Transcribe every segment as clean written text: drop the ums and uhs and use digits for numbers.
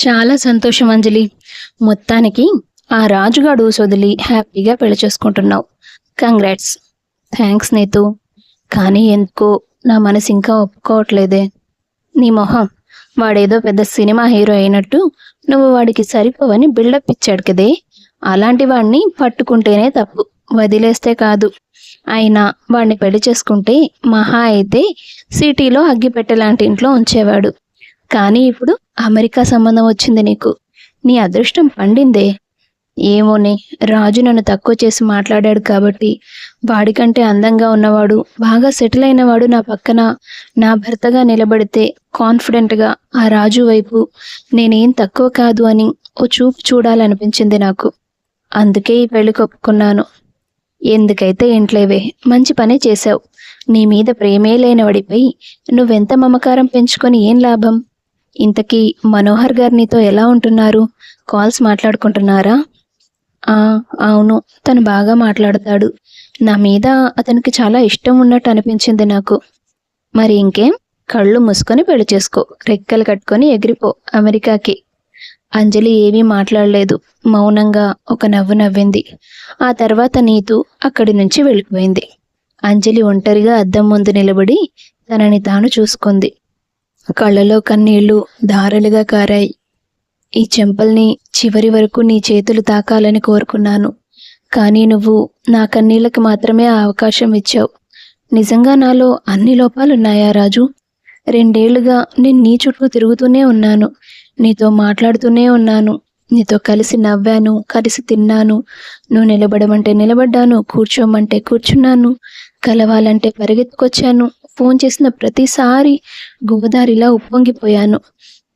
చాలా సంతోషం అంజలి. మొత్తానికి ఆ రాజుగాడు సొదిలి హ్యాపీగా పెళ్లి చేసుకుంటున్నావు. కంగ్రాట్స్. థ్యాంక్స్ నీతు. కానీ ఎందుకో నా మనసు ఇంకా ఒప్పుకోవట్లేదే. నీ మొహం. వాడేదో పెద్ద సినిమా హీరో అయినట్టు నువ్వు వాడికి సరిపోవని బిల్డప్ ఇచ్చాడు కదే. అలాంటి వాడిని పట్టుకుంటేనే తప్పు, వదిలేస్తే కాదు. అయినా వాడిని పెళ్లి చేసుకుంటే మహా అయితే సిటీలో అగ్గిపెట్టెలాంటి ఇంట్లో ఉంచేవాడు. కానీ ఇప్పుడు అమెరికా సంబంధం వచ్చింది నీకు. నీ అదృష్టం పండిందే. ఏమోనే, రాజు నన్ను తక్కువ చేసి మాట్లాడాడు కాబట్టి వాడికంటే అందంగా ఉన్నవాడు, బాగా సెటిల్ అయినవాడు నా పక్కన నా భర్తగా నిలబడితే కాన్ఫిడెంట్గా ఆ రాజు వైపు నేనేం తక్కువ కాదు అని ఓ చూపు చూడాలనిపించింది నాకు. అందుకే ఈ పెళ్లికి ఒప్పుకున్నాను. ఎందుకైతే ఏంట్లేవే, మంచి పనే చేశావు. నీ మీద ప్రేమే లేనివాడిపై నువ్వెంత మమకారం పెంచుకొని ఏం లాభం? ఇంతకీ మనోహర్ గారు నీతో ఎలా ఉంటున్నారు? కాల్స్ మాట్లాడుకుంటున్నారా? అవును, తను బాగా మాట్లాడతాడు. నా మీద అతనికి చాలా ఇష్టం ఉన్నట్టు అనిపించింది నాకు. మరి ఇంకేం, కళ్ళు మూసుకొని పెళ్లి చేసుకో, రెక్కలు కట్టుకొని ఎగిరిపో అమెరికాకి. అంజలి ఏమీ మాట్లాడలేదు. మౌనంగా ఒక నవ్వు నవ్వింది. ఆ తర్వాత నీతు అక్కడి నుంచి వెళ్ళిపోయింది. అంజలి ఒంటరిగా అద్దం ముందు నిలబడి తనని తాను చూసుకుంది. కళ్ళలో కన్నీళ్లు ధారలుగా కారాయి. ఈ చెంపల్ని చివరి వరకు నీ చేతులు తాకాలని కోరుకున్నాను. కానీ నువ్వు నా కన్నీళ్ళకి మాత్రమే ఆ అవకాశం ఇచ్చావు. నిజంగా నాలో అన్ని లోపాలున్నాయా రాజు? 2 ఏళ్లుగా నేను నీ చుట్టూ తిరుగుతూనే ఉన్నాను. నీతో మాట్లాడుతూనే ఉన్నాను. నీతో కలిసి నవ్వాను, కలిసి తిన్నాను. నువ్వు నిలబడమంటే నిలబడ్డాను, కూర్చోమంటే కూర్చున్నాను, కలవాలంటే పరిగెత్తుకొచ్చాను. ఫోన్ చేసిన ప్రతిసారి గోదారిలా ఉప్పొంగిపోయాను.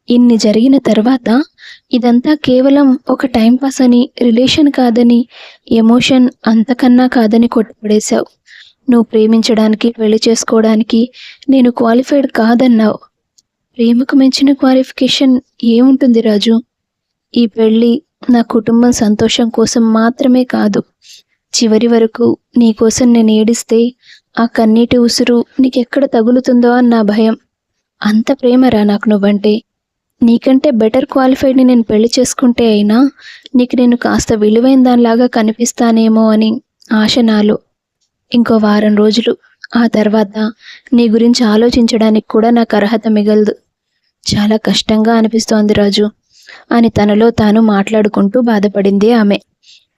ఇన్ని జరిగిన తర్వాత ఇదంతా కేవలం ఒక టైంపాస్ అని, రిలేషన్ కాదని, ఎమోషన్ అంతకన్నా కాదని కొట్టిపడేశావు. నువ్వు ప్రేమించడానికి, పెళ్లి చేసుకోవడానికి నేను క్వాలిఫైడ్ కాదన్నావు. ప్రేమకు మించిన క్వాలిఫికేషన్ ఏముంటుంది రాజు? ఈ పెళ్ళి నా కుటుంబం సంతోషం కోసం మాత్రమే కాదు. చివరి వరకు నీకోసం నేను ఏడిస్తే ఆ కన్నీటి ఉసురు నీకెక్కడ తగులుతుందో అని నా భయం. అంత ప్రేమరా నాకు నువ్వంటే. నీకంటే బెటర్ క్వాలిఫైడ్ని నేను పెళ్లి చేసుకుంటే అయినా నీకు నేను కాస్త విలువైన దానిలాగా కనిపిస్తానేమో అని ఆశ నాలో. ఇంకో వారం రోజులు, ఆ తర్వాత నీ గురించి ఆలోచించడానికి కూడా నాకు అర్హత మిగలదు. చాలా కష్టంగా అనిపిస్తోంది రాజు అని తనలో తాను మాట్లాడుకుంటూ బాధపడింది ఆమె.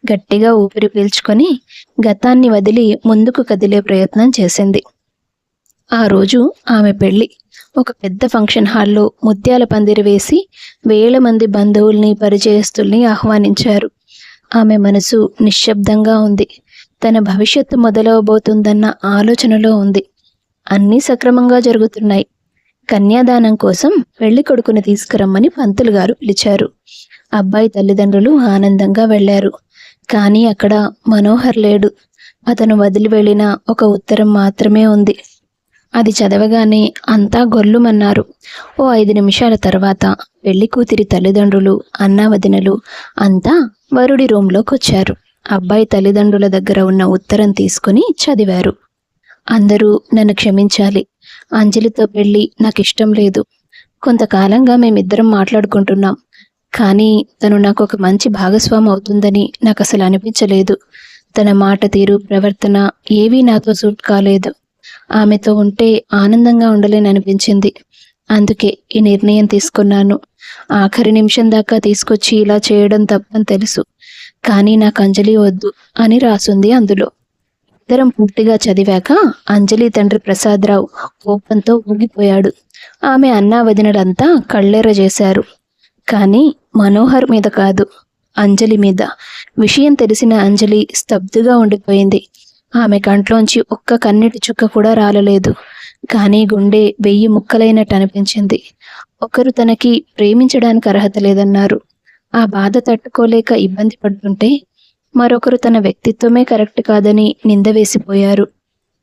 గట్టిగా ఊపిరి పీల్చుకొని గతాన్ని వదిలి ముందుకు కదిలే ప్రయత్నం చేసింది. ఆ రోజు ఆమె పెళ్లి. ఒక పెద్ద ఫంక్షన్ హాల్లో ముత్యాల పందిరి వేసి వేల మంది బంధువుల్ని, పరిచయస్తుల్ని ఆహ్వానించారు. ఆమె మనసు నిశ్శబ్దంగా ఉంది. తన భవిష్యత్తు మొదలవబోతుందన్న ఆలోచనలో ఉంది. అన్నీ సక్రమంగా జరుగుతున్నాయి. కన్యాదానం కోసం పెళ్లి కొడుకుని తీసుకురమ్మని పంతులు గారు పిలిచారు. అబ్బాయి తల్లిదండ్రులు ఆనందంగా వెళ్లారు. కానీ అక్కడ మనోహర్ లేడు. అతను వదిలి వెళ్ళిన ఒక ఉత్తరం మాత్రమే ఉంది. అది చదవగానే అంతా గొల్లుమన్నారు. ఓ 5 నిమిషాల తర్వాత పెళ్లి కూతురి తల్లిదండ్రులు, అన్నావదినలు అంతా వరుడి రూంలోకి వచ్చారు. అబ్బాయి తల్లిదండ్రుల దగ్గర ఉన్న ఉత్తరం తీసుకుని చదివారు. అందరూ నన్ను క్షమించాలి. అంజలితో పెళ్లి నాకిష్టం లేదు. కొంతకాలంగా మేమిద్దరం మాట్లాడుకుంటున్నాం. కానీ తను నాకు ఒక మంచి భాగస్వామి అవుతుందని నాకు అసలు అనిపించలేదు. తన మాట తీరు, ప్రవర్తన ఏవీ నాతో సూట్ కాలేదు. ఆమెతో ఉంటే ఆనందంగా ఉండలేననిపించింది. అందుకే ఈ నిర్ణయం తీసుకున్నాను. ఆఖరి నిమిషం దాకా తీసుకొచ్చి ఇలా చేయడం తప్పని తెలుసు. కానీ నాకు అంజలి వద్దు అని రాసుంది అందులో. ఉత్తరం పూర్తిగా చదివాక అంజలి తండ్రి ప్రసాదరావు కోపంతో ఊగిపోయాడు. ఆమె అన్నా వదినలంతా కళ్ళెర్ర చేశారు. కానీ మనోహర్ మీద కాదు, అంజలి మీద. విషయం తెలిసిన అంజలి స్తబ్దుగా ఉండిపోయింది. ఆమె కంట్లోంచి ఒక్క కన్నీటి చుక్క కూడా రాలలేదు. కానీ గుండె 1000 ముక్కలైనట్టు అనిపించింది. ఒకరు తనకి ప్రేమించడానికి అర్హత లేదన్నారు. ఆ బాధ తట్టుకోలేక ఇబ్బంది పడుతుంటే మరొకరు తన వ్యక్తిత్వమే కరెక్ట్ కాదని నింద వేసిపోయారు.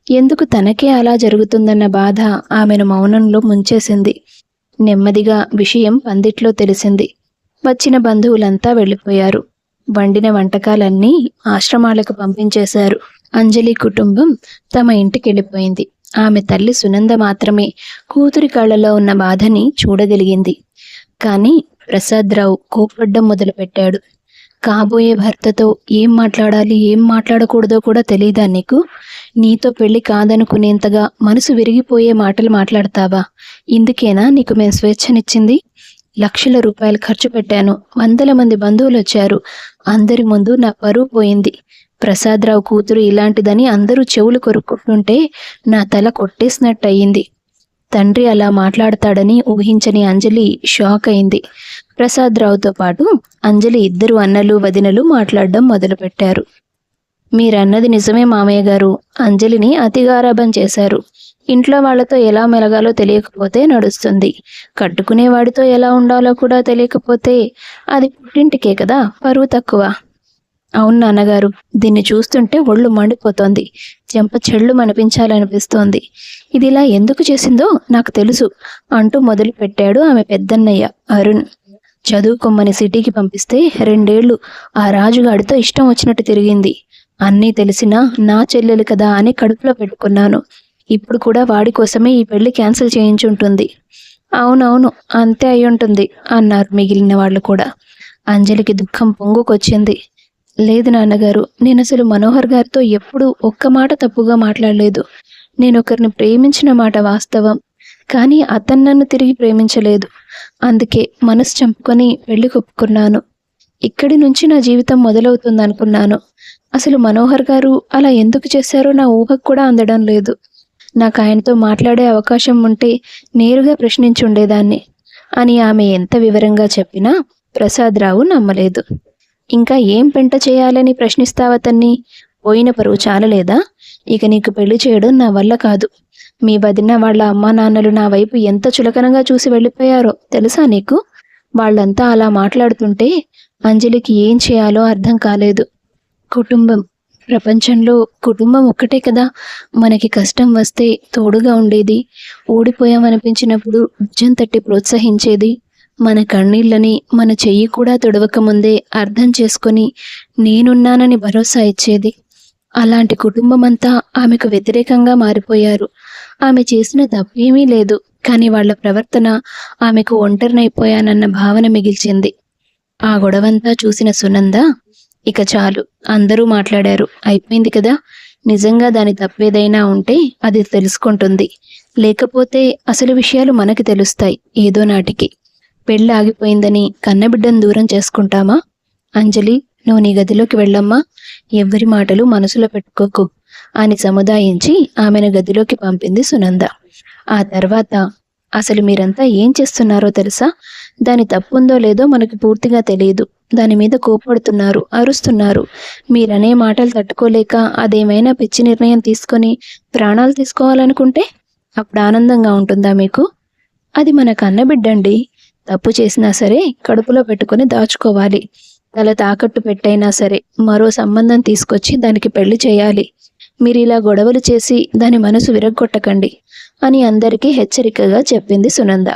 ఎందుకు తనకే అలా జరుగుతుందన్న బాధ ఆమెను మౌనంలో ముంచేసింది. నెమ్మదిగా విషయం పందిట్లో తెలిసింది. వచ్చిన బంధువులంతా వెళ్ళిపోయారు. వండిన వంటకాలన్నీ ఆశ్రమాలకు పంపించేశారు. అంజలి కుటుంబం తమ ఇంటికి వెళ్ళిపోయింది. ఆమె తల్లి సునంద మాత్రమే కూతురి కళ్ళలో ఉన్న బాధని చూడగలిగింది. కానీ ప్రసాదరావు కోప్పడ్డం మొదలుపెట్టాడు. కాబోయే భర్తతో ఏం మాట్లాడాలి ఏం మాట్లాడకూడదో కూడా తెలీదా నీకు? నీతో పెళ్లి కాదనుకునేంతగా మనసు విరిగిపోయే మాటలు మాట్లాడతావా? ఇందుకేనా నీకు మేము స్వేచ్ఛనిచ్చింది? లక్షల రూపాయలు ఖర్చు పెట్టాను, వందల మంది బంధువులు వచ్చారు, అందరి ముందు నా పరువు పోయింది. ప్రసాదరావు కూతురు ఇలాంటిదని అందరూ చెవులు కొరుక్కుంటుంటే నా తల కొట్టేసినట్టయింది. తండ్రి అలా మాట్లాడతాడని ఊహించని అంజలి షాక్ అయింది. ప్రసాదరావుతో పాటు అంజలి ఇద్దరు అన్నలు వదినలు మాట్లాడడం మొదలుపెట్టారు. మీరన్నది నిజమే మామయ్య గారు, అంజలిని అతిగారాబం చేశారు. ఇంట్లో వాళ్లతో ఎలా మెలగాలో తెలియకపోతే నడుస్తుంది, కట్టుకునేవాడితో ఎలా ఉండాలో కూడా తెలియకపోతే అది పుట్టింటికే కదా పరువు తక్కువ. అవును నాన్నగారు, దీన్ని చూస్తుంటే ఒళ్ళు మండిపోతోంది, చెంప చెళ్ళు మనిపించాలనిపిస్తోంది. ఇది ఇలా ఎందుకు చేసిందో నాకు తెలుసు అంటూ మొదలుపెట్టాడు ఆమె పెద్దన్నయ్య అరుణ్. చదువుకొమ్మని సిటీకి పంపిస్తే 2 ఏళ్లు ఆ రాజుగాడితో ఇష్టం వచ్చినట్టు తిరిగింది. అన్నీ తెలిసినా నా చెల్లెలు కదా అని కడుపులో పెట్టుకున్నాను. ఇప్పుడు కూడా వాడి కోసమే ఈ పెళ్లి క్యాన్సిల్ చేయించుంటుంది. అవునవును, అంతే అయ్యుంటుంది అన్నారు మిగిలిన వాళ్ళు కూడా. అంజలికి దుఃఖం పొంగుకొచ్చింది. లేదు నాన్నగారు, నేను అసలు మనోహర్ గారితో ఎప్పుడూ ఒక్క మాట తప్పుగా మాట్లాడలేదు. నేను ఒకరిని ప్రేమించిన మాట వాస్తవం, కానీ అతను నన్ను తిరిగి ప్రేమించలేదు. అందుకే మనసు చంపుకొని పెళ్లి ఒప్పుకున్నాను. ఇక్కడి నుంచి నా జీవితం మొదలవుతుందనుకున్నాను. అసలు మనోహర్ గారు అలా ఎందుకు చేశారో నా ఊహకు కూడా అందడం లేదు. నాకు ఆయనతో మాట్లాడే అవకాశం ఉంటే నేరుగా ప్రశ్నించుండేదాన్ని అని ఆమె ఎంత వివరంగా చెప్పినా ప్రసాదరావు నమ్మలేదు. ఇంకా ఏం పెంట చేయాలని ప్రశ్నిస్తావతన్ని? పోయిన పరువు చాలలేదా? ఇక నీకు పెళ్లి చేయడం నా వల్ల కాదు. మీ వదిన వాళ్ళ అమ్మా నాన్నలు నా వైపు ఎంత చులకనగా చూసి వెళ్ళిపోయారో తెలుసా నీకు? వాళ్ళంతా అలా మాట్లాడుతుంటే అంజలికి ఏం చేయాలో అర్థం కాలేదు. కుటుంబం, ప్రపంచంలో కుటుంబం ఒక్కటే కదా మనకి కష్టం వస్తే తోడుగా ఉండేది, ఓడిపోయామనిపించినప్పుడు భుజం తట్టి ప్రోత్సహించేది, మన కన్నీళ్ళని మన చెయ్యి కూడా తొడవకముందే అర్థం చేసుకొని నేనున్నానని భరోసా ఇచ్చేది. అలాంటి కుటుంబమంతా ఆమెకు వ్యతిరేకంగా మారిపోయారు. ఆమె చేసిన తప్పేమీ లేదు, కానీ వాళ్ళ ప్రవర్తన ఆమెకు ఒంటరినైపోయానన్న భావన మిగిల్చింది. ఆ గొడవంతా చూసిన సునంద, ఇక చాలు, అందరూ మాట్లాడారు, అయిపోయింది కదా. నిజంగా దాని తప్పేదైనా ఉంటే అది తెలుసుకుంటుంది, లేకపోతే అసలు విషయాలు మనకి తెలుస్తాయి ఏదో నాటికి. పెళ్ళి ఆగిపోయిందని కన్నబిడ్డను దూరం చేసుకుంటామా? అంజలి, నువ్వు నీ గదిలోకి వెళ్ళమ్మా, ఎవ్వరి మాటలు మనసులో పెట్టుకోకు అని సముదాయించి ఆమెను గదిలోకి పంపింది సునంద. ఆ తర్వాత, అసలు మీరంతా ఏం చేస్తున్నారో తెలుసా? దాని తప్పుందో లేదో మనకి పూర్తిగా తెలియదు. దాని మీద కోప్పడుతున్నారు, అరుస్తున్నారు. మీరనే మాటలు తట్టుకోలేక అదేమైనా పిచ్చి నిర్ణయం తీసుకొని ప్రాణాలు తీసుకోవాలనుకుంటే అప్పుడు ఆనందంగా ఉంటుందా మీకు? అది మన కన్నబిడ్డండి. తప్పు చేసినా సరే కడుపులో పెట్టుకొని దాచుకోవాలి. తల తాకట్టు పెట్టైనా సరే మరో సంబంధం తీసుకొచ్చి దానికి పెళ్లి చేయాలి. మీరు ఇలా గొడవలు చేసి దాని మనసు విరగ్గొట్టకండి అని అందరికీ హెచ్చరికగా చెప్పింది సునంద.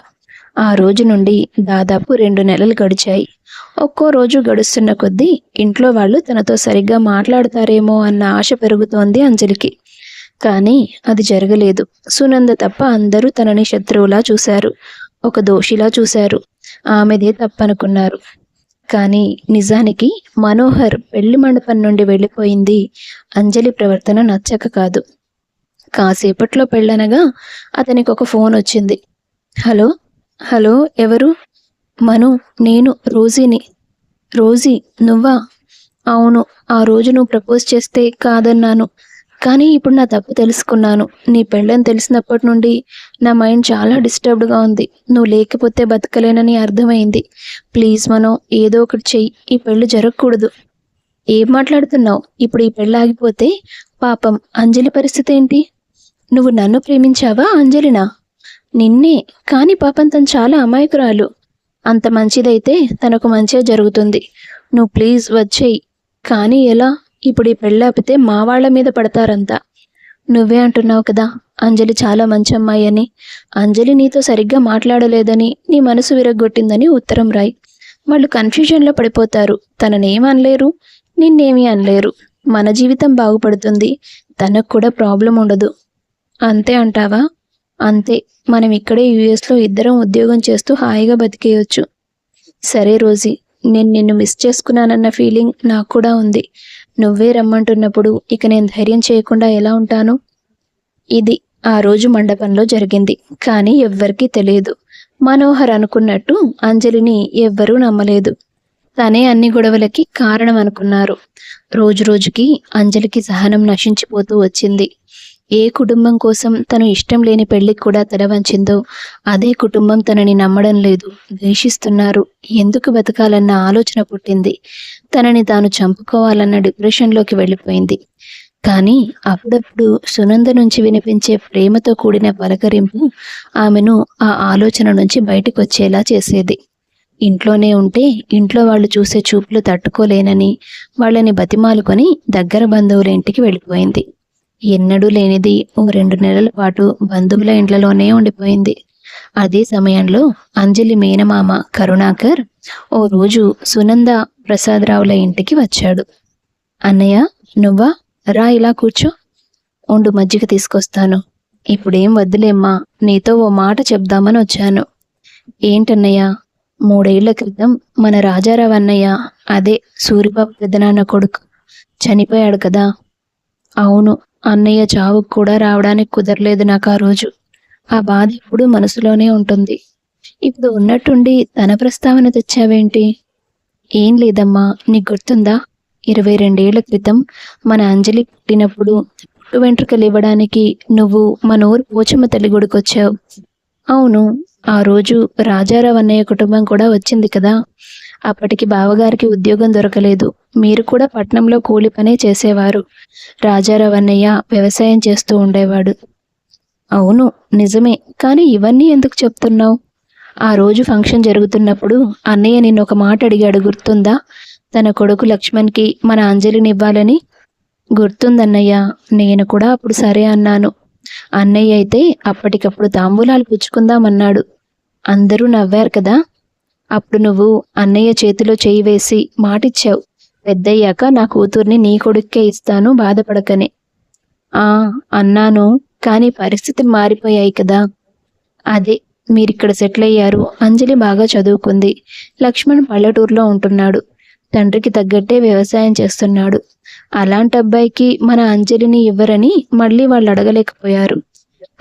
ఆ రోజు నుండి దాదాపు 2 నెలలు గడిచాయి. ఒక్కో రోజు గడుస్తున్న కొద్దీ ఇంట్లో వాళ్ళు తనతో సరిగ్గా మాట్లాడతారేమో అన్న ఆశ పెరుగుతోంది అంజలికి. కానీ అది జరగలేదు. సునంద తప్ప అందరూ తనని శత్రువులా చూశారు, ఒక దోషిలా చూశారు, ఆమెదే తప్పనుకున్నారు. కానీ నిజానికి మనోహర్ పెళ్లి మండపం నుండి వెళ్ళిపోయింది అంజలి ప్రవర్తన నచ్చక కాదు. కాసేపట్లో పెళ్ళనగా అతనికి ఒక ఫోన్ వచ్చింది. హలో హలో ఎవరు? మను, నేను రోజీని. రోజీ, నువ్వా? అవును, ఆ రోజు నువ్వు ప్రపోజ్ చేస్తే కాదన్నాను, కానీ ఇప్పుడు నా తప్పు తెలుసుకున్నాను. నీ పెళ్ళని తెలిసినప్పటి నుండి నా మైండ్ చాలా డిస్టర్బ్డ్గా ఉంది. నువ్వు లేకపోతే బతకలేనని అర్థమైంది. ప్లీజ్ మనం ఏదో ఒకటి చెయ్యి, ఈ పెళ్ళి జరగకూడదు. ఏం మాట్లాడుతున్నావు? ఇప్పుడు ఈ పెళ్ళి ఆగిపోతే పాపం అంజలి పరిస్థితి ఏంటి? నువ్వు నన్ను ప్రేమించావా అంజలినా? నిన్నే, కానీ పాపం తను చాలా అమాయకురాలు. అంత మంచిదైతే తనకు మంచిగా జరుగుతుంది. నువ్వు ప్లీజ్ వచ్చేయి. కానీ ఎలా? ఇప్పుడు ఈ పెళ్ళాపితే మా వాళ్ళ మీద పడతారంతా. నువ్వే అంటున్నావు కదా అంజలి చాలా మంచి అమ్మాయి అని. అంజలి నీతో సరిగ్గా మాట్లాడలేదని, నీ మనసు విరగ్గొట్టిందని ఉత్తరం రాయి. వాళ్ళు కన్ఫ్యూజన్లో పడిపోతారు. తననేం అనలేరు, నిన్నేమీ అనలేరు. మన జీవితం బాగుపడుతుంది, తనకు కూడా ప్రాబ్లం ఉండదు. అంతే అంటావా? అంతే. మనం ఇక్కడే యుఎస్లో ఇద్దరం ఉద్యోగం చేస్తూ హాయిగా బతికేయొచ్చు. సరే రోజీ, నేను నిన్ను మిస్ చేసుకున్నానన్న ఫీలింగ్ నాకు కూడా ఉంది. నువ్వే రమ్మంటున్నప్పుడు ఇక నేను ధైర్యం చేయకుండా ఎలా ఉంటాను? ఇది ఆ రోజు మండపంలో జరిగింది. కానీ ఎవ్వరికీ తెలియదు. మనోహర్ అనుకున్నట్టు అంజలిని ఎవ్వరూ నమ్మలేదు. తనే అన్ని గొడవలకి కారణం అనుకున్నారు. రోజు రోజుకి అంజలికి సహనం నశించిపోతూ వచ్చింది. ఏ కుటుంబం కోసం తను ఇష్టం లేని పెళ్లికి కూడా తల వంచిందో అదే కుటుంబం తనని నమ్మడం లేదు, ద్వేషిస్తున్నారు. ఎందుకు బతకాలన్న ఆలోచన పుట్టింది. తనని తాను చంపుకోవాలన్న డిప్రెషన్లోకి వెళ్ళిపోయింది. కానీ అప్పుడప్పుడు సునంద నుంచి వినిపించే ప్రేమతో కూడిన పలకరింపు ఆమెను ఆ ఆలోచన నుంచి బయటకు వచ్చేలా చేసేది. ఇంట్లోనే ఉంటే ఇంట్లో వాళ్ళు చూసే చూపులు తట్టుకోలేనని వాళ్ళని బతిమాలుకొని దగ్గర బంధువుల ఇంటికి వెళ్ళిపోయింది. ఎన్నడూ లేనిది ఓ 2 నెలల పాటు బంధువుల ఇంట్లోనే ఉండిపోయింది. అదే సమయంలో అంజలి మేనమామ కరుణాకర్ ఓ రోజు సునంద ప్రసాదరావుల ఇంటికి వచ్చాడు. అన్నయ్య, నువ్వా? రా, ఇలా కూర్చో. ఉండు, మజ్జిగ తీసుకొస్తాను. ఇప్పుడేం వద్దులేమ్మా, నీతో ఓ మాట చెప్దామని వచ్చాను. ఏంటన్నయ్య? 3 ఏళ్ల క్రితం మన రాజారావు అన్నయ్య, అదే సూరిబాబు పెద్దనాన్న కొడుకు, చనిపోయాడు కదా. అవును, అన్నయ్య చావుకు కూడా రావడానికి కుదరలేదు నాకు ఆ రోజు. ఆ బాధ ఎప్పుడూ మనసులోనే ఉంటుంది. ఇప్పుడు ఉన్నట్టుండి తన ప్రస్తావన తెచ్చావేంటి? ఏం లేదమ్మా, నీకు గుర్తుందా? 22 ఏళ్ల క్రితం మన అంజలి పుట్టినప్పుడు పుట్టు వెంట్రుకలు ఇవ్వడానికి నువ్వు మన ఊరు పోచమ్మ తల్లి గుడికొచ్చావు. అవును, ఆ రోజు రాజారావు అన్నయ్య కుటుంబం కూడా వచ్చింది కదా. అప్పటికి బావగారికి ఉద్యోగం దొరకలేదు. మీరు కూడా పట్నంలో కూలి పనే చేసేవారు. రాజారావు అన్నయ్య వ్యవసాయం చేస్తూ ఉండేవాడు. అవును, నిజమే. కానీ ఇవన్నీ ఎందుకు చెప్తున్నావు? ఆ రోజు ఫంక్షన్ జరుగుతున్నప్పుడు అన్నయ్య నిన్ను ఒక మాట అడిగాడు, గుర్తుందా? తన కొడుకు లక్ష్మణ్కి మన అంజలిని ఇవ్వాలని. గుర్తుందన్నయ్య. నేను కూడా అప్పుడు సరే అన్నాను. అన్నయ్య అయితే అప్పటికప్పుడు తాంబూలాలు పుచ్చుకుందామన్నాడు. అందరూ నవ్వారు కదా. అప్పుడు నువ్వు అన్నయ్య చేతిలో చేయి వేసి మాటిచ్చావు, పెద్దయ్యాక నా కూతుర్ని నీ కొడుక్కే ఇస్తాను, బాధపడకనే. అన్నాను. కానీ పరిస్థితులు మారిపోయాయి కదా. అదే, మీరిక్కడ సెటిల్ అయ్యారు. అంజలి బాగా చదువుకుంది. లక్ష్మణ్ పల్లెటూరులో ఉంటున్నాడు. తండ్రికి తగ్గట్టే వ్యవసాయం చేస్తున్నాడు. అలాంటి అబ్బాయికి మన అంజలిని ఇవ్వరని మళ్ళీ వాళ్ళు అడగలేకపోయారు.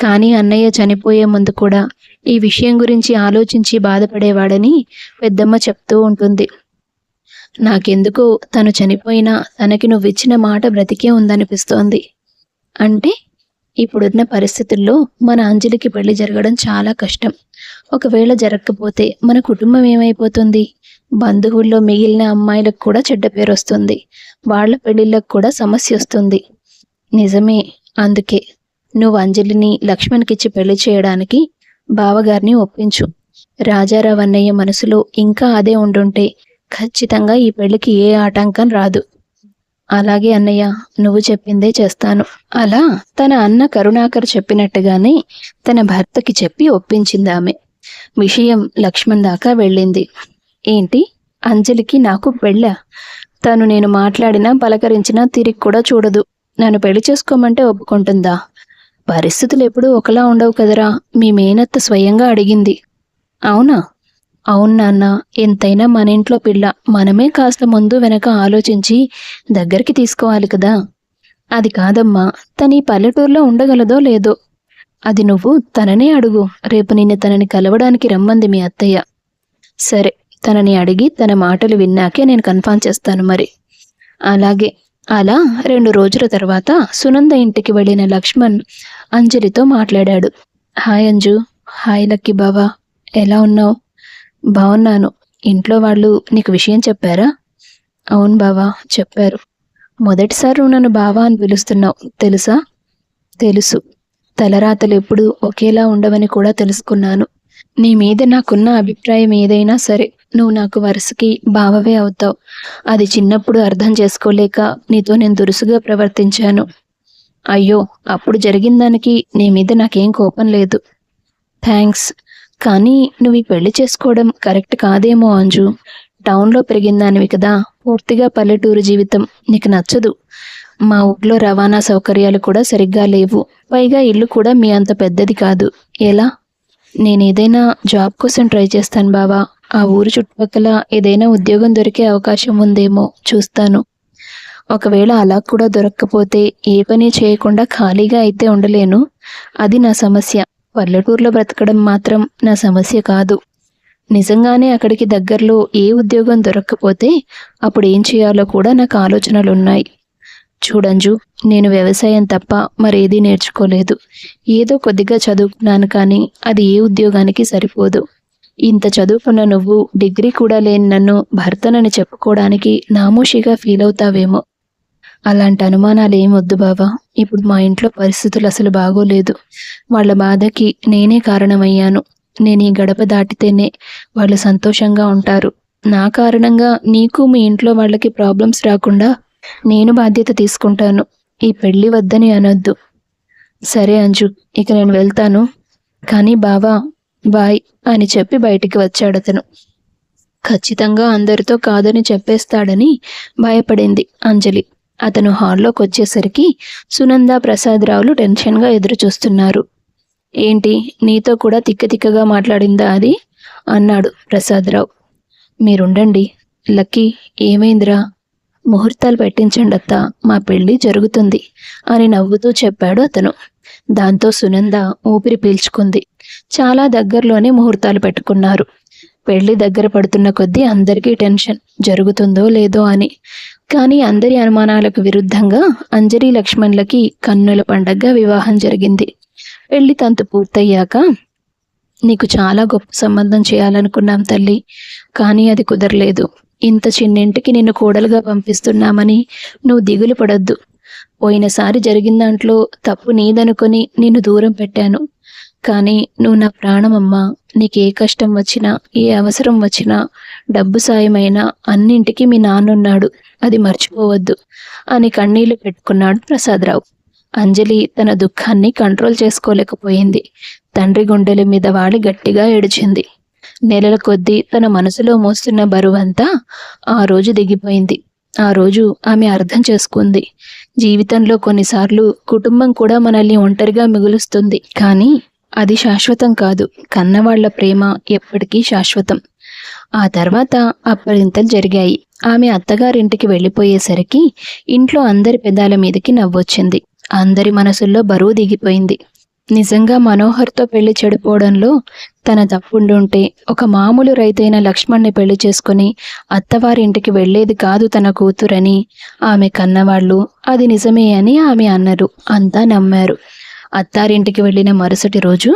కానీ అన్నయ్య చనిపోయే ముందు కూడా ఈ విషయం గురించి ఆలోచించి బాధపడేవాడని పెద్దమ్మ చెప్తూ ఉంటుంది. నాకెందుకో తను చనిపోయినా తనకి నువ్విచ్చిన మాట బ్రతికే ఉందనిపిస్తోంది. అంటే ఇప్పుడున్న పరిస్థితుల్లో మన అంజలికి పెళ్లి జరగడం చాలా కష్టం. ఒకవేళ జరగకపోతే మన కుటుంబం ఏమైపోతుంది? బంధువుల్లో మిగిలిన అమ్మాయిలకు కూడా చెడ్డ పేరు వస్తుంది. వాళ్ళ పెళ్లిళ్ళకు కూడా సమస్య వస్తుంది. నిజమే. అందుకే నువ్వు అంజలిని లక్ష్మణ్కిచ్చి పెళ్లి చేయడానికి బావగారిని ఒప్పించు. రాజారావు అన్నయ్య మనసులో ఇంకా అదే ఉండుంటే ఖచ్చితంగా ఈ పెళ్లికి ఏ ఆటంకం రాదు. అలాగే అన్నయ్య, నువ్వు చెప్పిందే చేస్తాను. అలా తన అన్న కరుణాకర్ చెప్పినట్టుగానే తన భర్తకి చెప్పి ఒప్పించింది ఆమె. విషయం లక్ష్మణ్ దాకా వెళ్ళింది. ఏంటి, అంజలికి నాకు పెళ్ళా? తను నేను మాట్లాడినా పలకరించినా తిరిగి కూడా చూడదు. నన్ను పెళ్లి చేసుకోమంటే ఒప్పుకుంటుందా? పరిస్థితులు ఎప్పుడూ ఒకలా ఉండవు కదరా. మీ మేనత్త స్వయంగా అడిగింది. అవునా? అవును నాన్న, ఎంతైనా మన ఇంట్లో పిల్ల. మనమే కాస్త ముందు వెనక ఆలోచించి దగ్గరికి తీసుకోవాలి కదా. అది కాదమ్మా, తను ఈ పల్లెటూరులో ఉండగలదో లేదో. అది నువ్వు తననే అడుగు. రేపు నిన్ను తనని కలవడానికి రమ్మంది మీ అత్తయ్య. సరే, తనని అడిగి తన మాటలు విన్నాకే నేను కన్ఫర్మ్ చేస్తాను మరి. అలాగే. అలా 2 రోజుల తర్వాత సునంద ఇంటికి వెళ్ళిన లక్ష్మణ్ అంజలితో మాట్లాడాడు. హాయ్ అంజు. హాయ్ లక్కీ బావా, ఎలా ఉన్నావు? బావున్నాను. ఇంట్లో వాళ్ళు నీకు విషయం చెప్పారా? అవును బావా, చెప్పారు. మొదటిసారి నువ్వు నన్ను బావా అని పిలుస్తున్నావు, తెలుసా? తెలుసు. తలరాతలు ఎప్పుడూ ఒకేలా ఉండవని కూడా తెలుసుకున్నాను. నీ మీద నాకున్న అభిప్రాయం ఏదైనా సరే నువ్వు నాకు వరుసకి బావవే అవుతావు. అది చిన్నప్పుడు అర్థం చేసుకోలేక నీతో నేను దురుసుగా ప్రవర్తించాను. అయ్యో, అప్పుడు జరిగిన దానికి నీ మీద నాకేం కోపం లేదు. థ్యాంక్స్. కానీ నువ్వు ఈ పెళ్లి చేసుకోవడం కరెక్ట్ కాదేమో అంజు. టౌన్లో పెరిగిన దానివి కదా, పూర్తిగా పల్లెటూరు జీవితం నీకు నచ్చదు. మా ఊర్లో రవాణా సౌకర్యాలు కూడా సరిగ్గా లేవు. పైగా ఇల్లు కూడా మీ అంత పెద్దది కాదు. ఎలా? నేను ఏదైనా జాబ్ కోసం ట్రై చేస్తాను బావా. ఆ ఊరు చుట్టుపక్కల ఏదైనా ఉద్యోగం దొరికే అవకాశం ఉందేమో చూస్తాను. ఒకవేళ అలా కూడా దొరక్కపోతే ఏ పని చేయకుండా ఖాళీగా అయితే ఉండలేను. అది నా సమస్య. పల్లెటూరులో బ్రతకడం మాత్రం నా సమస్య కాదు. నిజంగానే అక్కడికి దగ్గరలో ఏ ఉద్యోగం దొరక్కపోతే అప్పుడు ఏం చేయాలో కూడా నాకు ఆలోచనలున్నాయి. చూడంజు, నేను వ్యవసాయం తప్ప మరేదీ నేర్చుకోలేదు. ఏదో కొద్దిగా చదువుకున్నాను కానీ అది ఏ ఉద్యోగానికి సరిపోదు. ఇంత చదువుకున్న నువ్వు డిగ్రీ కూడా లేని నన్ను భర్తనని చెప్పుకోవడానికి నామోషిగా ఫీల్ అవుతావేమో. అలాంటి అనుమానాలు ఏం వద్దు బావా. ఇప్పుడు మా ఇంట్లో పరిస్థితులు అసలు బాగోలేదు. వాళ్ళ బాధకి నేనే కారణమయ్యాను. నేను ఈ గడప దాటితేనే వాళ్ళు సంతోషంగా ఉంటారు. నా కారణంగా నీకు మీ ఇంట్లో వాళ్ళకి ప్రాబ్లమ్స్ రాకుండా నేను బాధ్యత తీసుకుంటాను. ఈ పెళ్లి వద్దని అనొద్దు. సరే అంజు, ఇక నేను వెళ్తాను. కానీ బావా, బాయ్ అని చెప్పి బయటికి వచ్చాడతను. ఖచ్చితంగా అందరితో కాదని చెప్పేస్తాడని భయపడింది అంజలి. అతను హాల్లోకి వచ్చేసరికి సునంద, ప్రసాదరావులు టెన్షన్గా ఎదురు చూస్తున్నారు. ఏంటి, నీతో కూడా తిక్కగా మాట్లాడిందా అది? అన్నాడు ప్రసాదరావు. మీరుండండి. లక్కీ, ఏమైందిరా? ముహూర్తాలు పెట్టించండి అత్తా, మా పెళ్ళి జరుగుతుంది అని నవ్వుతూ చెప్పాడు అతను. దాంతో సునంద ఊపిరి పీల్చుకుంది. చాలా దగ్గరలోనే ముహూర్తాలు పెట్టుకున్నారు. పెళ్లి దగ్గర పడుతున్న కొద్దీ అందరికీ టెన్షన్, జరుగుతుందో లేదో అని. కానీ అందరి అనుమానాలకు విరుద్ధంగా అంజలి లక్ష్మణ్లకి కన్నుల పండగగా వివాహం జరిగింది. పెళ్లి తంతు పూర్తయ్యాక, నీకు చాలా గొప్ప సంబంధం చేయాలనుకున్నాం తల్లి, కానీ అది కుదరలేదు. ఇంత చిన్నింటికి నిన్ను కోడలుగా పంపిస్తున్నామని నువ్వు దిగులు పడొద్దు. పోయినసారి జరిగిన దాంట్లో తప్పు నీదనుకొని నిన్ను దూరం పెట్టాను. కానీ నువ్వు నా ప్రాణమమ్మా. నీకు ఏ కష్టం వచ్చినా, ఏ అవసరం వచ్చినా, డబ్బు సాయమైనా అన్నింటికి మీ నాన్నున్నాడు, అది మర్చిపోవద్దు అని కన్నీళ్లు పెట్టుకున్నాడు ప్రసాదరావు. అంజలి తన దుఃఖాన్ని కంట్రోల్ చేసుకోలేకపోయింది. తండ్రి గుండెల మీద వాలి గట్టిగా ఏడిచింది. నెలల కొద్దీ తన మనసులో మోస్తున్న బరువంతా ఆ రోజు దిగిపోయింది. ఆ రోజు ఆమె అర్థం చేసుకుంది. జీవితంలో కొన్నిసార్లు కుటుంబం కూడా మనల్ని ఒంటరిగా మిగులుస్తుంది, కానీ అది శాశ్వతం కాదు. కన్నవాళ్ల ప్రేమ ఎప్పటికీ శాశ్వతం. ఆ తర్వాత అప్పరింతలు జరిగాయి. ఆమె అత్తగారింటికి వెళ్ళిపోయేసరికి ఇంట్లో అందరి పెదాల మీదకి నవ్వొచ్చింది. అందరి మనసుల్లో బరువు దిగిపోయింది. నిజంగా మనోహర్తో పెళ్లి చెడిపోవడంలో తన తప్పుండుంటే ఒక మామూలు రైతైన లక్ష్మణ్ని పెళ్లి చేసుకుని అత్తవారింటికి వెళ్లేది కాదు తన కూతురని ఆమె కన్నవాళ్ళు అది నిజమే అని ఆమె అన్నారు. అంతా నమ్మారు. అత్తారింటికి వెళ్ళిన మరుసటి రోజు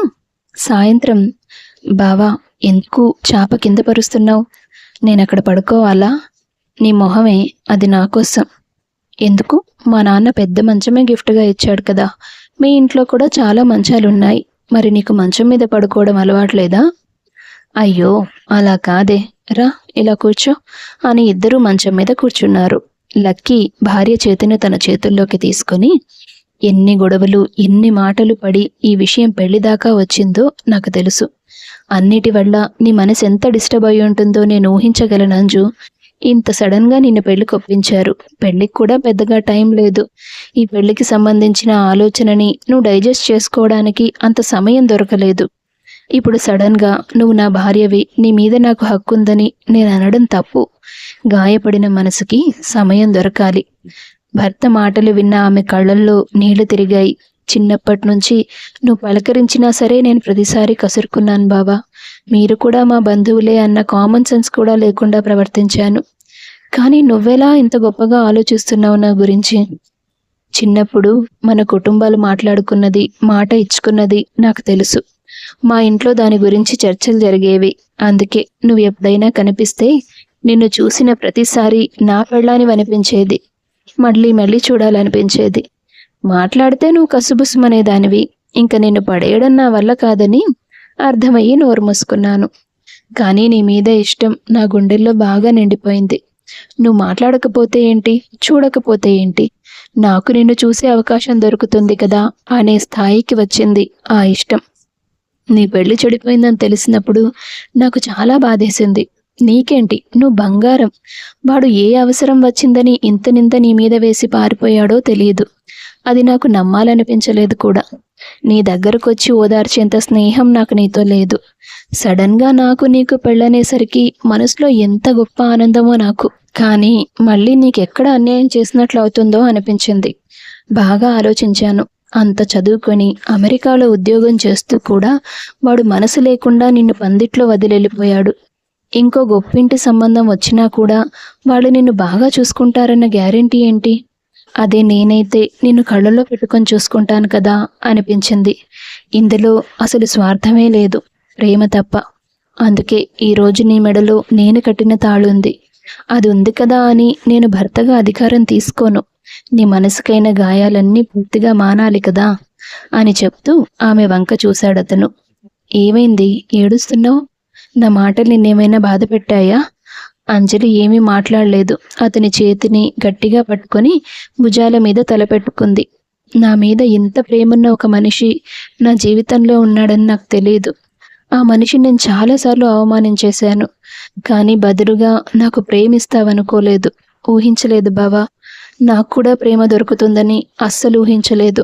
సాయంత్రం, బావా, ఎందుకు చాప కింద పరుస్తున్నావు? నేనక్కడ పడుకోవాలా? నీ మొహమే, అది నా కోసం. ఎందుకు? మా నాన్న పెద్ద మంచమే గిఫ్ట్గా ఇచ్చాడు కదా. మీ ఇంట్లో కూడా చాలా మంచాలున్నాయి. మరి నీకు మంచం మీద పడుకోవడం అలవాట్లేదా? అయ్యో, అలా కాదే. రా, ఇలా కూర్చో అని ఇద్దరూ మంచం మీద కూర్చున్నారు. లక్కీ భార్య చేతిని తన చేతుల్లోకి తీసుకొని, ఎన్ని గొడవలు, ఎన్ని మాటలు పడి ఈ విషయం పెళ్లిదాకా వచ్చిందో నాకు తెలుసు. అన్నిటి వల్ల నీ మనసు ఎంత డిస్టర్బ్ అయి ఉంటుందో నేను ఊహించగలను అంజు. ఇంత సడన్గా నిన్ను పెళ్లికి ఒప్పించారు. పెళ్లికి కూడా పెద్దగా టైం లేదు. ఈ పెళ్లికి సంబంధించిన ఆలోచనని నువ్వు డైజెస్ట్ చేసుకోవడానికి అంత సమయం దొరకలేదు. ఇప్పుడు సడన్గా నువ్వు నా భార్యవి, నీ మీద నాకు హక్కు ఉందని నేను అనడం తప్పు. గాయపడిన మనసుకి సమయం దొరకాలి. భర్త మాటలు విన్న ఆమె కళ్ళల్లో నీళ్లు తిరిగాయి. చిన్నప్పటి నుంచి నువ్వు పలకరించినా సరే నేను ప్రతిసారి కసురుకున్నాను బావా. మీరు కూడా మా బంధువులే అన్న కామన్ సెన్స్ కూడా లేకుండా ప్రవర్తించాను. కానీ నువ్వెలా ఇంత గొప్పగా ఆలోచిస్తున్నావు నా గురించి? చిన్నప్పుడు మన కుటుంబాలు మాట్లాడుకున్నది, మాట ఇచ్చుకున్నది నాకు తెలుసు. మా ఇంట్లో దాని గురించి చర్చలు జరిగేవి. అందుకే నువ్వు ఎప్పుడైనా కనిపిస్తే నిన్ను చూసిన ప్రతిసారి నా పెళ్ళానివనిపించేది. మళ్ళీ మళ్ళీ చూడాలనిపించేది. మాట్లాడితే నువ్వు కసుబుసుమనే దానివి. ఇంక నిన్ను పడేయడం నా వల్ల కాదని అర్థమయ్యి నోరు మూసుకున్నాను. కానీ నీ మీద ఇష్టం నా గుండెల్లో బాగా నిండిపోయింది. నువ్వు మాట్లాడకపోతే ఏంటి, చూడకపోతే ఏంటి, నాకు నిన్ను చూసే అవకాశం దొరుకుతుంది కదా అనే స్థాయికి వచ్చింది ఆ ఇష్టం. నీ పెళ్లి చెడిపోయిందని తెలిసినప్పుడు నాకు చాలా బాధేసింది. నీకేంటి, నువ్వు బంగారం. వాడు ఏ అవసరం వచ్చిందని ఇంత నింద నీ మీద వేసి పారిపోయాడో తెలియదు. అది నాకు నమ్మాలనిపించలేదు కూడా. నీ దగ్గరకొచ్చి ఓదార్చేంత స్నేహం నాకు నీతో లేదు. సడన్గా నాకు నీకు పెళ్ళనేసరికి మనసులో ఎంత గొప్ప ఆనందమో నాకు. కానీ మళ్ళీ నీకెక్కడ అన్యాయం చేసినట్లు అవుతుందో అనిపించింది. బాగా ఆలోచించాను. అంత చదువుకొని అమెరికాలో ఉద్యోగం చేస్తూ కూడా వాడు మనసు లేకుండా నిన్ను పందిట్లో వదిలెళ్ళిపోయాడు. ఇంకో గొప్పింటి సంబంధం వచ్చినా కూడా వాళ్ళు నిన్ను బాగా చూసుకుంటారన్న గ్యారెంటీ ఏంటి? అదే నేనైతే నిన్ను కళ్ళలో పెట్టుకొని చూసుకుంటాను కదా అనిపించింది. ఇందులో అసలు స్వార్థమే లేదు, ప్రేమ తప్ప. అందుకే ఈరోజు నీ మెడలో నేను కట్టిన తాళుంది. అది ఉంది కదా అని నేను భర్తగా అధికారం తీసుకోను. నీ మనసుకైన గాయాలన్నీ పూర్తిగా మానాలి కదా అని చెప్తూ ఆమె వంక చూశాడతను. ఏమైంది, ఏడుస్తున్నావు? నా మాటలు నిన్నేమైనా బాధ పెట్టాయా? అంజలి ఏమీ మాట్లాడలేదు. అతని చేతిని గట్టిగా పట్టుకొని భుజాల మీద తలపెట్టుకుంది. నా మీద ఇంత ప్రేమన్న ఒక మనిషి నా జీవితంలో ఉన్నాడని నాకు తెలియదు. ఆ మనిషిని నేను చాలాసార్లు అవమానించేశాను. కానీ బదులుగా నాకు ప్రేమిస్తావనుకోలేదు, ఊహించలేదు బావా. నాకు కూడా ప్రేమ దొరుకుతుందని అస్సలు ఊహించలేదు.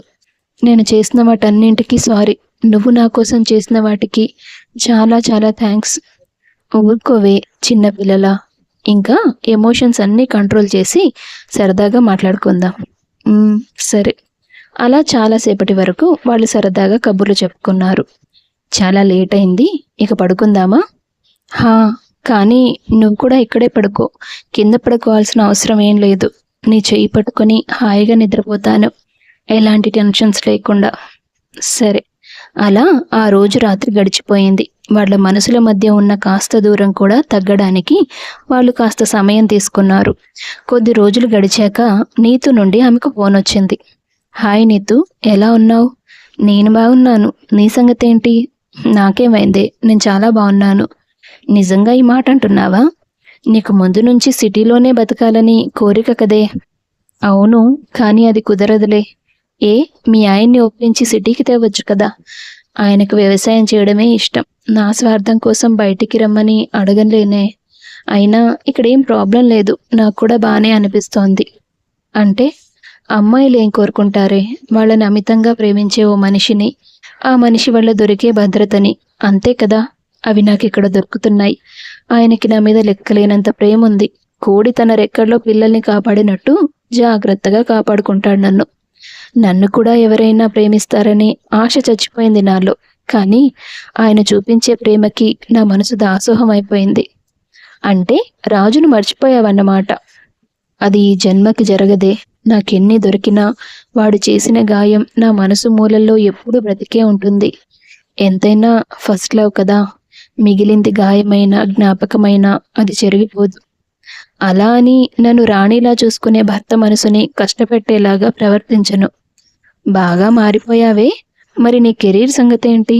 నేను చేసిన వాటన్నింటికీ సారీ. నువ్వు నా కోసం చేసిన వాటికి చాలా చాలా థ్యాంక్స్. ఊరుకోవే చిన్నపిల్లలా. ఇంకా ఎమోషన్స్ అన్నీ కంట్రోల్ చేసి సరదాగా మాట్లాడుకుందాం. సరే. అలా చాలాసేపటి వరకు వాళ్ళు సరదాగా కబుర్లు చెప్పుకున్నారు. చాలా లేట్ అయింది, ఇక పడుకుందామా? హా, కానీ నువ్వు కూడా ఇక్కడే పడుకో. కింద పడుకోవాల్సిన అవసరం ఏం లేదు. నీ చెయ్యి పట్టుకొని హాయిగా నిద్రపోతాను, ఎలాంటి టెన్షన్స్ లేకుండా. సరే. అలా ఆ రోజు రాత్రి గడిచిపోయింది. వాళ్ళ మనసుల మధ్య ఉన్న కాస్త దూరం కూడా తగ్గడానికి వాళ్ళు కాస్త సమయం తీసుకున్నారు. కొద్ది రోజులు గడిచాక నీతు నుండి ఆమెకు ఫోన్ వచ్చింది. హాయ్ నీతు, ఎలా ఉన్నావు? నేను బాగున్నాను, నీ సంగతి ఏంటి? నాకేమైందే, నేను చాలా బాగున్నాను. నిజంగా ఈ మాట అంటున్నావా? నీకు ముందు నుంచి సిటీలోనే బతకాలని కోరిక కదే? అవును, కానీ అది కుదరదులే. ఏ, మీ ఆయన్ని ఒప్పించి సిటీకి తేవచ్చు కదా. ఆయనకు వ్యవసాయం చేయడమే ఇష్టం. నా స్వార్థం కోసం బయటికి రమ్మని అడగలేనే. అయినా ఇక్కడేం ప్రాబ్లం లేదు, నాకు కూడా బాగానే అనిపిస్తోంది. అంటే అమ్మాయిలు ఏం కోరుకుంటారే, వాళ్ళని అమితంగా ప్రేమించే ఓ మనిషిని, ఆ మనిషి వల్ల దొరికే భద్రతని, అంతే కదా. అవి నాకు ఇక్కడ దొరుకుతున్నాయి. ఆయనకి నా మీద లెక్కలేనంత ప్రేమ ఉంది. కోడి తన రెక్కల్లో పిల్లల్ని కాపాడినట్టు జాగ్రత్తగా కాపాడుకుంటాడు నన్ను. నన్ను కూడా ఎవరైనా ప్రేమిస్తారని ఆశ చచ్చిపోయింది నాలో. కానీ ఆయన చూపించే ప్రేమకి నా మనసు దాసోహం అయిపోయింది. అంటే రాజును మర్చిపోయావన్నమాట. అది ఈ జన్మకి జరగదే. నాకెన్ని దొరికినా వాడు చేసిన గాయం నా మనసు మూలల్లో ఎప్పుడూ బ్రతికే ఉంటుంది. ఎంతైనా ఫస్ట్ లవ్ కదా, మిగిలింది గాయమైన జ్ఞాపకమైన అది చెరిగిపోదు. అలా అని నన్ను రాణిలా చూసుకునే భర్త మనసుని కష్టపెట్టేలాగా ప్రవర్తించను. బాగా మారిపోయావే. మరి నీ కెరీర్ సంగతి ఏంటి?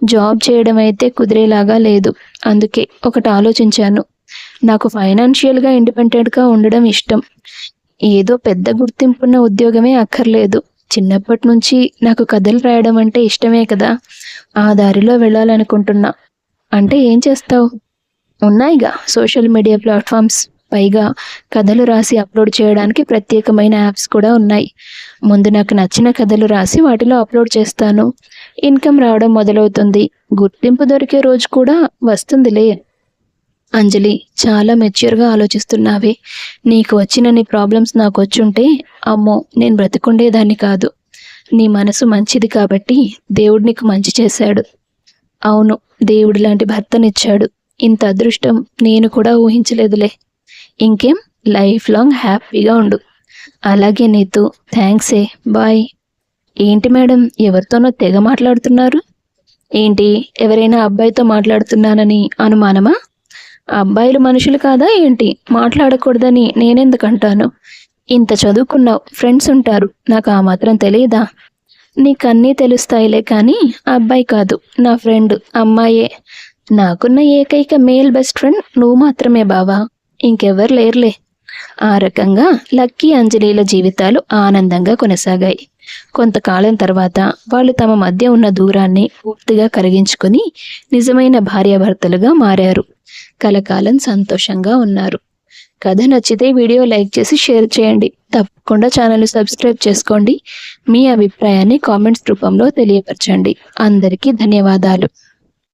జాబ్ చేయడం అయితే కుదిరేలాగా లేదు. అందుకే ఒకటి ఆలోచించాను. నాకు ఫైనాన్షియల్గా ఇండిపెండెంట్గా ఉండడం ఇష్టం. ఏదో పెద్ద గుర్తింపున్న ఉద్యోగమే అక్కర్లేదు. చిన్నప్పటి నుంచి నాకు కథలు రాయడం అంటే ఇష్టమే కదా. ఆ దారిలో వెళ్ళాలనుకుంటున్నా. అంటే ఏం చేస్తావు? ఉన్నాయిగా సోషల్ మీడియా ప్లాట్ఫామ్స్. పైగా కథలు రాసి అప్లోడ్ చేయడానికి ప్రత్యేకమైన యాప్స్ కూడా ఉన్నాయి. ముందు నాకు నచ్చిన కథలు రాసి వాటిలో అప్లోడ్ చేస్తాను. ఇన్కమ్ రావడం మొదలవుతుంది. గుర్తింపు దొరికే రోజు కూడా వస్తుందిలే. అంజలి, చాలా మెచ్యూర్గా ఆలోచిస్తున్నావే. నీకు వచ్చినన్ని ప్రాబ్లమ్స్ నాకు వచ్చుంటే అమ్మో నేను బ్రతికుండేదాన్ని కాదు. నీ మనసు మంచిది కాబట్టి దేవుడు నీకు మంచి చేశాడు. అవును, దేవుడు లాంటి భర్తనిచ్చాడు. ఇంత అదృష్టం నేను కూడా ఊహించలేదులే. ఇంకేం, లైఫ్ లాంగ్ హ్యాపీగా ఉండు. అలాగే నీతు, థ్యాంక్సే, బాయ్. ఏంటి మేడం, ఎవరితోనో తెగ మాట్లాడుతున్నారు? ఏంటి, ఎవరైనా అబ్బాయితో మాట్లాడుతున్నానని అనుమానమా? అబ్బాయిలు మనుషులు కాదా ఏంటి? మాట్లాడకూడదని నేనెందుకంటాను? ఇంత చదువుకున్నావు, ఫ్రెండ్స్ ఉంటారు, నాకు ఆ మాత్రం తెలియదా? నీకన్నీ తెలుస్తాయిలే, కానీ అబ్బాయి కాదు, నా ఫ్రెండ్ అమ్మాయే. నాకున్న ఏకైక మేల్ బెస్ట్ ఫ్రెండ్ నువ్వు మాత్రమే బావా, ఇంకెవ్వరు లేరులే. ఆ రకంగా లక్కీ అంజలిల జీవితాలు ఆనందంగా కొనసాగాయి. కొంతకాలం తర్వాత వాళ్ళు తమ మధ్య ఉన్న దూరాన్ని పూర్తిగా కరిగించుకొని నిజమైన భార్యాభర్తలుగా మారారు. కలకాలం సంతోషంగా ఉన్నారు. కథ నచ్చితే వీడియో లైక్ చేసి షేర్ చేయండి. తప్పకుండా ఛానల్ సబ్స్క్రైబ్ చేసుకోండి. మీ అభిప్రాయాన్ని కామెంట్స్ రూపంలో తెలియపరచండి. అందరికీ ధన్యవాదాలు.